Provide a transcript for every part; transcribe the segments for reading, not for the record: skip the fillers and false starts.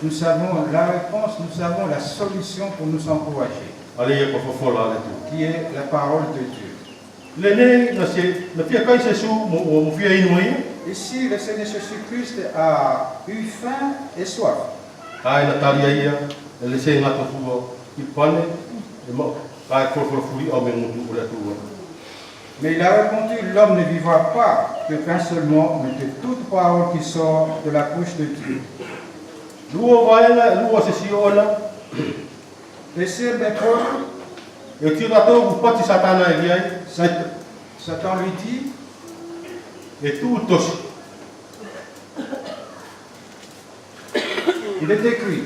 Nous savons la réponse, nous savons la solution pour nous encourager, qui est la parole de Dieu. Ici, le Seigneur Jésus-Christ a eu faim et soif. Mais il a répondu, l'homme ne vivra pas de pain seulement, mais de toute parole qui sort de la bouche de Dieu. Et c'est mes pauvres, Satan lui dit, il est écrit,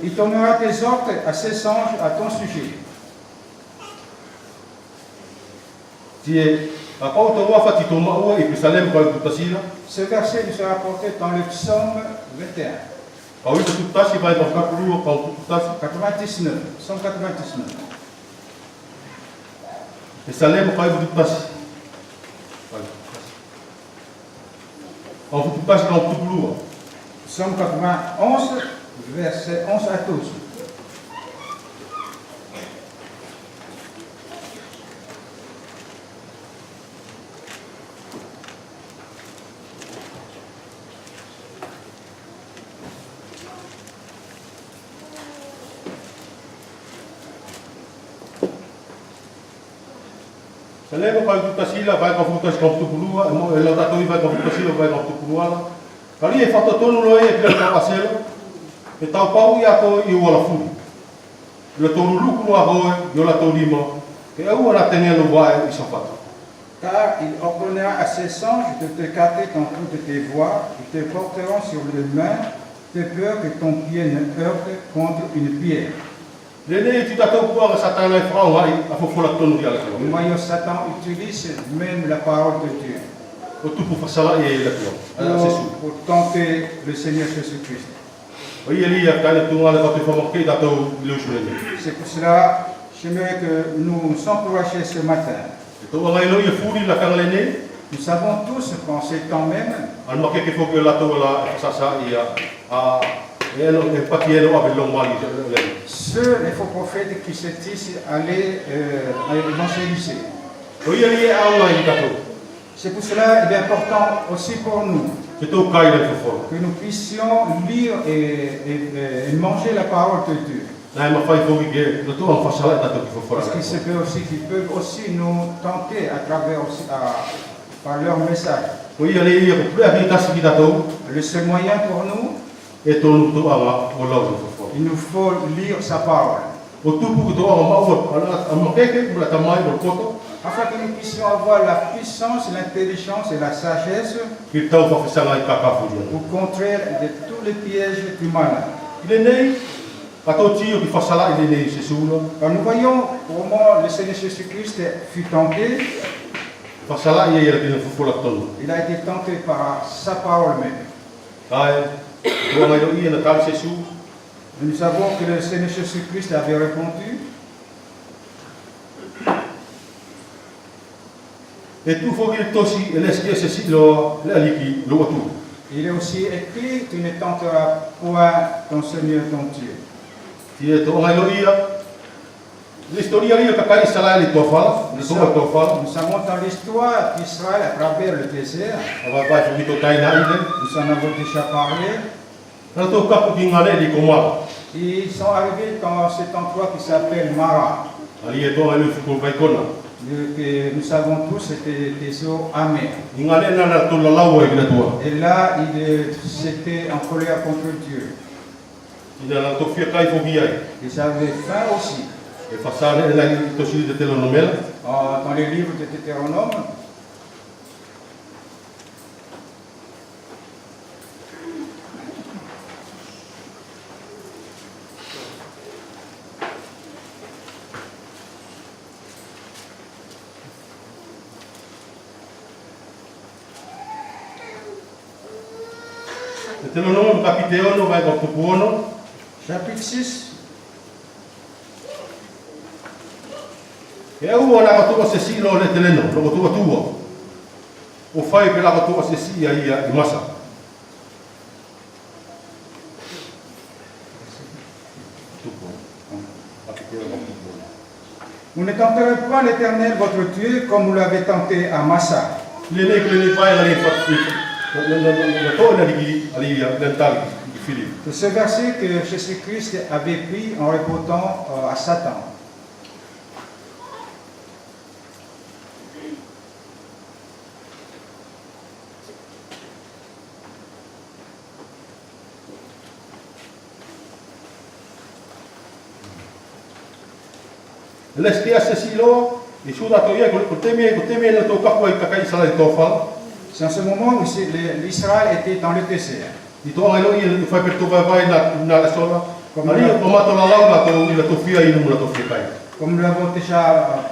il donnera des ordres à ses anges à ton sujet. Ce verset nous sera rapporté dans le psaume 21. 99, psaume 99. Psaume 91, verset 11 à 12. Car il ordonnera à ses anges de te garder dans toutes tes voies, ils te porteront sur les mains, de peur que ton pied ne heurte contre une pierre. Le moyen Satan utilise même la parole de Dieu pour tenter le Seigneur Jésus-Christ. C'est pour cela que j'aimerais que nous nous encouragions ce matin. Nous savons tous qu'en ces temps même, ceux, les faux prophètes qui se disent aller évangéliser. C'est pour cela qu'il est important aussi pour nous que nous puissions lire et manger la parole de Dieu. Parce qu'il se peut aussi qu'ils peuvent aussi nous tenter à travers aussi, par leur message. Le seul moyen pour nous, il nous faut lire sa parole. Afin que nous puissions avoir la puissance, l'intelligence et la sagesse pour contrer de tous les pièges du malin. Quand nous voyons comment le Seigneur Jésus-Christ fut tenté, il a été tenté par sa parole même. Nous savons que le Seigneur Jésus-Christ avait répondu. Il est aussi écrit, tu ne tenteras point ton Seigneur ton Dieu. Nous savons dans l'histoire d'Israël à travers le désert. Nous en avons déjà parlé. Ils sont arrivés dans cet endroit qui s'appelle Mara. Nous savons tous c'était des eaux amères. Et là, ils s'étaient en colère contre Dieu. Ils avaient faim aussi. Dans les livres de Deutéronome, chapitre 6. E au ana katoa se si lo le teleno, lo katoa tua. O fai pe la katoa se si ia I masa. Vous ne tenterez pas l'Éternel votre Dieu comme vous l'avez tenté à Massa. C'est ce verset que Jésus-Christ avait pris en répondant à Satan. C'est en ce moment où l'Israël était dans le désert. Comme nous l'avons déjà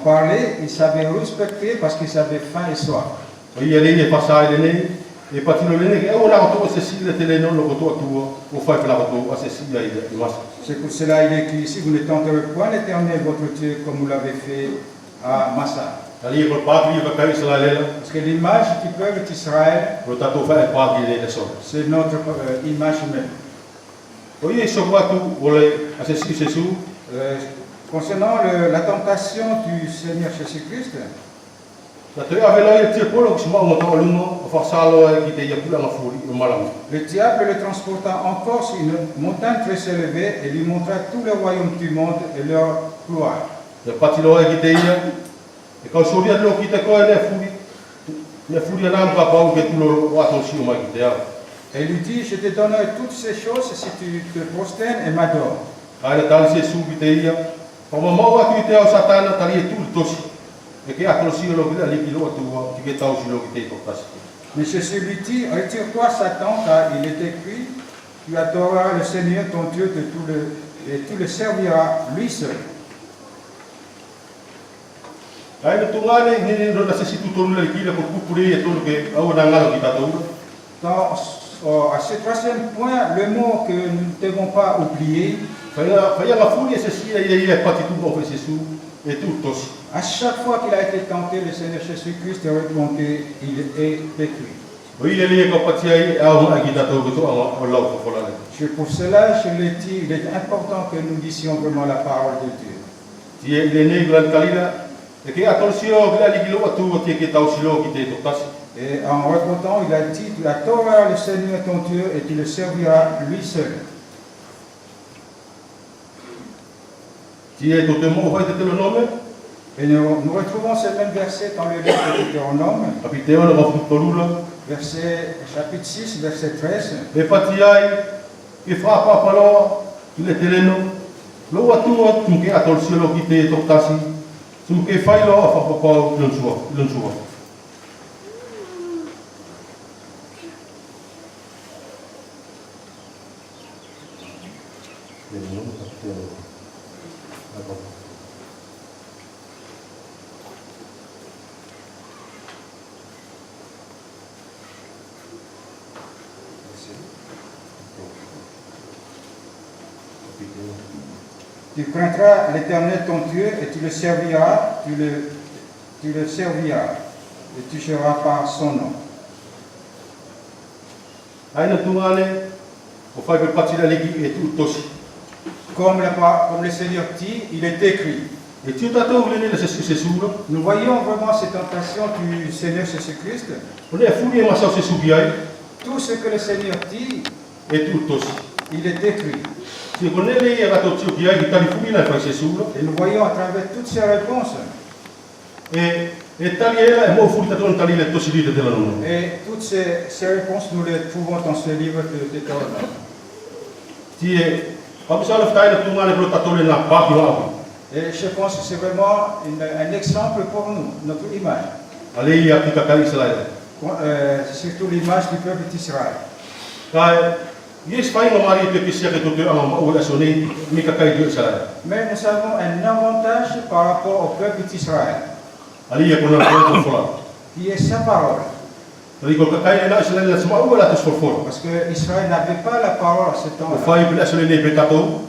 parlé, ils savaient respecter parce qu'ils avaient faim et soif. C'est pour cela qu'il est écrit ici, vous ne tenterez point l'Éternel votre Dieu comme vous l'avez fait à Massa. Parce que l'image du peuple d'Israël, c'est notre image même. Concernant la tentation du Seigneur Jésus-Christ, le diable le transporta encore sur une montagne très élevée et lui montra tout le royaume du monde et leur gloire. Et lui dit, je te donnerai toutes ces choses si tu te prosternes et m'adores. Mais Jésus lui dit, retire-toi Satan, car il est écrit, tu adoreras le Seigneur ton Dieu et tu le serviras lui seul. Dans à ce troisième point, le mot que nous ne devons pas oublier, à chaque fois qu'il a été tenté, le Seigneur Jésus-Christ a répondu, il est écrit. C'est pour cela, je l'ai dit, il est important que nous disions vraiment la parole de Dieu. Et en répondant, il a dit, tu adoreras le Seigneur ton Dieu et tu le serviras lui seul. Et nous retrouvons ce même verset dans le livre de Deutéronome, chapitre 6, verset 13. Tu craindras l'Éternel ton Dieu et tu le serviras, tu le serviras et tu seras par son nom. Comme le Seigneur dit, il est écrit. Nous voyons vraiment cette tentation du Seigneur Jésus-Christ. Tout ce que le Seigneur dit, il est écrit. Et nous voyons à travers toutes ces réponses. Et toutes ces réponses, nous les trouvons dans ce livre de Deutéronome. Et je pense que c'est vraiment un exemple pour nous, notre image. Surtout l'image du peuple d'Israël. Mais nous avons un avantage par rapport au peuple d'Israël, qui est sa parole. Parce qu'Israël n'avait pas la parole à ce temps-là.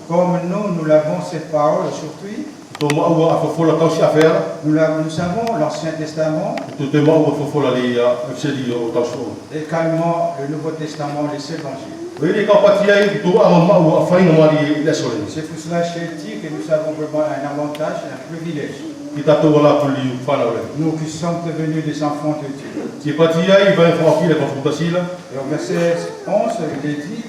Comme nous l'avons cette parole aujourd'hui. to maua a fofola tau si afera Nous savons l'Ancien Testament, to te maua fofola le efseli o tau so également le Nouveau Testament, les évangiles. Ele ka pati ai to a maua a fainga mari le sole C'est pour cela, je dis que nous avons vraiment un avantage, un privilège. ki tatou wala puli whana ole. Nous qui sommes devenus des enfants de Dieu. Ki pati ai vai whakile ka whutasila, Et au verset 11, il est dit,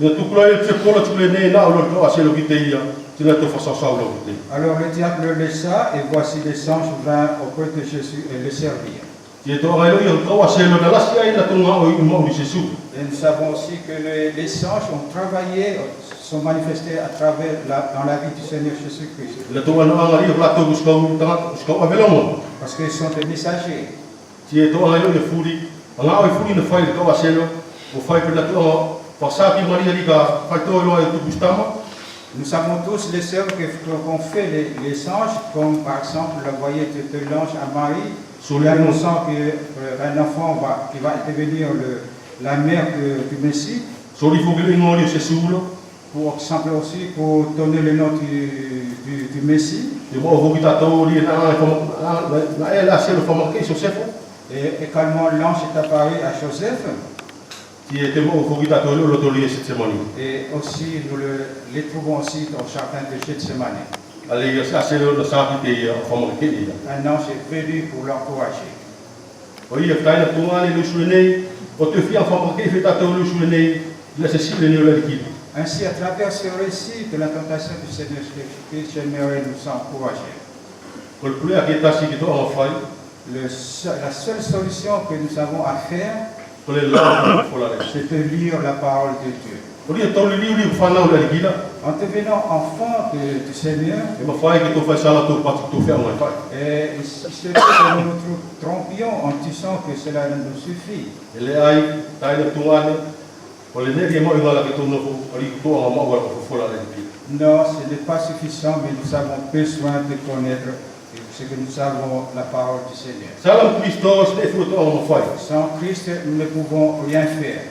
ina tukula e te kola tukule ne na olo to aselo ki te ia, tina to whasasau lo ki te. alors le diable le laissa, et voici les anges vinrent auprès de Jésus et le servirent. Ki e to angai lo ia to aselo na lasi ai na tunga o i mauri Jesu. Et nous savons aussi que les anges ont travaillé, sont manifestés à travers dans la vie du Seigneur Jésus-Christ. Ina to ana angari o lato uskau avelongo. Parce qu'ils sont des messagers. Ki e to angai lo ia furi, anga o furi na fai to aselo, o fai pe na to pasaki maria lika fai to lo ai tu bustama. Nous savons tous les œuvres qu'ont fait les anges, comme par exemple l'envoyer de l'ange à Marie, lui annonçant qu'un enfant qui va devenir la mère du Messie, Soli fugile ngoli se sulo, pour exemple aussi pour donner le nom du Messie, e mo ho kita to li na ela aselo famake so sefo. et également l'ange est apparu à Joseph, Ki e te mo ho kita to lo to li se semani. et aussi nous les trouvons aussi dans le jardin de Gethsemane. Ale ia sa aselo na sa ki te ia famake ia. Un ange est venu pour l'encourager. O ia taina tunga ni lu nei, o te fia famake fe ta to lu nei, la se sile ni le ki. Ainsi, à travers ce récit de la tentation du Seigneur Jésus-Christ, j'aimerais nous encourager. Ko le pule ki ta si ki to a fai, La seule solution que nous avons à faire, ko le la fo la. c'est de lire la parole de Dieu. O li to li fa na le ki la. En devenant enfant du Seigneur, E ma fai ki to fa sala to pa to fe mai fai. et il se peut que nous nous trompions en disant que cela nous suffit. Ele ai taina tunga ni, o le ne ki mo ngala ki to no o li to a ma wa fo la le ki. Non, ce n'est pas suffisant, mais nous avons besoin de connaître ce que nous avons, la parole du Seigneur. Salam Christos ne fu to a fai. Sans Christ, nous ne pouvons rien faire.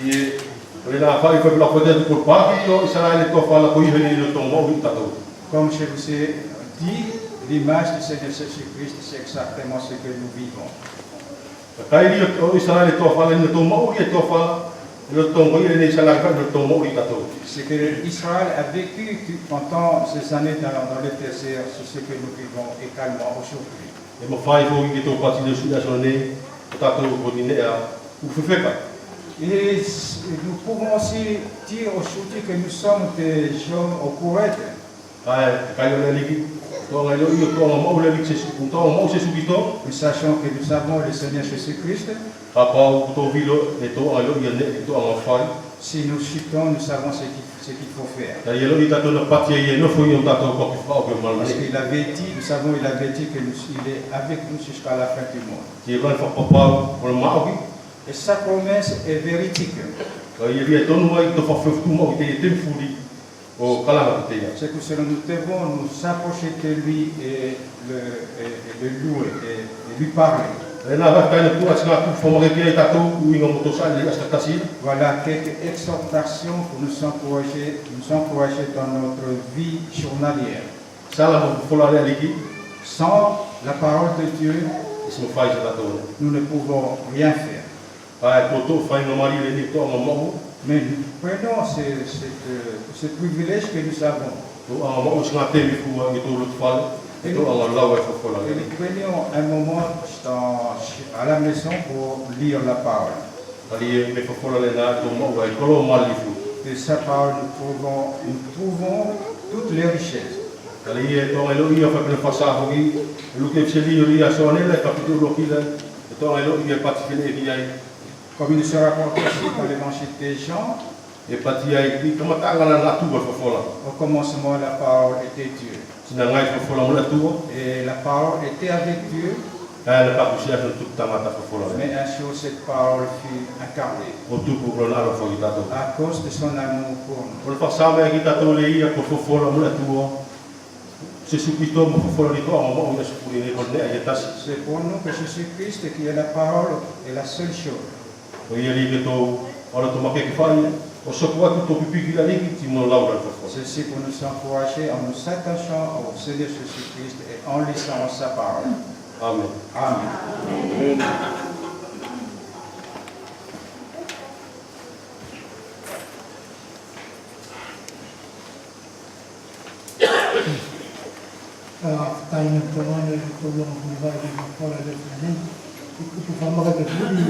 E le na fai fa la poder por pa ki o Israel to fa la ko i le to mo vi tato. Comme je vous ai dit, l'image du Seigneur Jésus-Christ, c'est exactement ce que nous vivons. Kai ri o Israel to fa le to mo i to fa le to mo i le sala ka le to mo i tato. Ce que Israël a vécu pendant ces années dans le désert, c'est ce que nous vivons également aujourd'hui. E mo fai fo i to pa ti de su da so ne tato ko ni ne a u fu feka. Et nous pouvons aussi dire aujourd'hui que nous sommes des gens au courant. Kai le ligi to nga lo i to mo le ligi se su to mo se su ki to. Nous sachons que nous avons le Seigneur Jésus-Christ. A pa u to vilo e to nga lo i ne to a fai. Si nous chutons, nous savons ce qu'il faut faire. Ta yelo i tato na pati e no fo i tato ko ki fa o mal Parce ne. qu'il avait dit, nous savons, il avait dit qu'il est avec nous jusqu'à la fin du monde. Ki van fa papa o ma o ki. Et sa promesse est véridique. Ia ria tonu ai to fa fuftu mo te te furi o kala te ia. C'est que cela nous devons nous approcher de lui et le louer et lui parler. E na va kana tu asna tu fo mo ke ta to u inga mo to sa le asta tasi. Voilà quelques exhortations pour nous encourager dans notre vie journalière. Sala mo fo la le liki Sans la parole de Dieu, is mo fai sa to. nous ne pouvons rien faire. Ai ko to fai no mari le ni to mo Mais nous prenons ce privilège que nous avons. to a mo usna te mi fu a to lut fal. E to a la wa fo la. Et nous prenions un moment à la maison pour lire la parole. Ali me fo la le na to mo wa ko lo mal li fu. De sa parole, nous trouvons toutes les richesses. Ali e to lo ia fa pe fa sa ho i lu ke se li ri a so ne le capitulo ki le to lo ia patifile ki ai. Comme il se rapporte aussi dans l'évangile des Jean, E pati ai ki kama tangana na tu fo fola. au commencement la parole était Dieu. Sina ngai fo fola mo na tu. Et la parole était avec Dieu, Le pa kusia tu tamata fo fola. mais un jour cette parole fut incarnée O tu ko na ro fo tato. à cause de son amour pour nous. O fa sa me ki tato le ia ko fo fola mo na tu. Se su ki to mo fo fola ni to mo o su ni ko ne ai tas. C'est pour nous que Jésus-Christ qui est la parole est la seule chose. O ia li ke to ora to make ki fa O sa kua tu topi piki la niki ti mo laura to fo. Ceci pour nous encourager en nous attachant au Seigneur Jésus-Christ et en lisant sa parole. Amen. Amen. Tayo nagkaroon ng tulong ng mga pala ng ito. Ito pa makakatuli.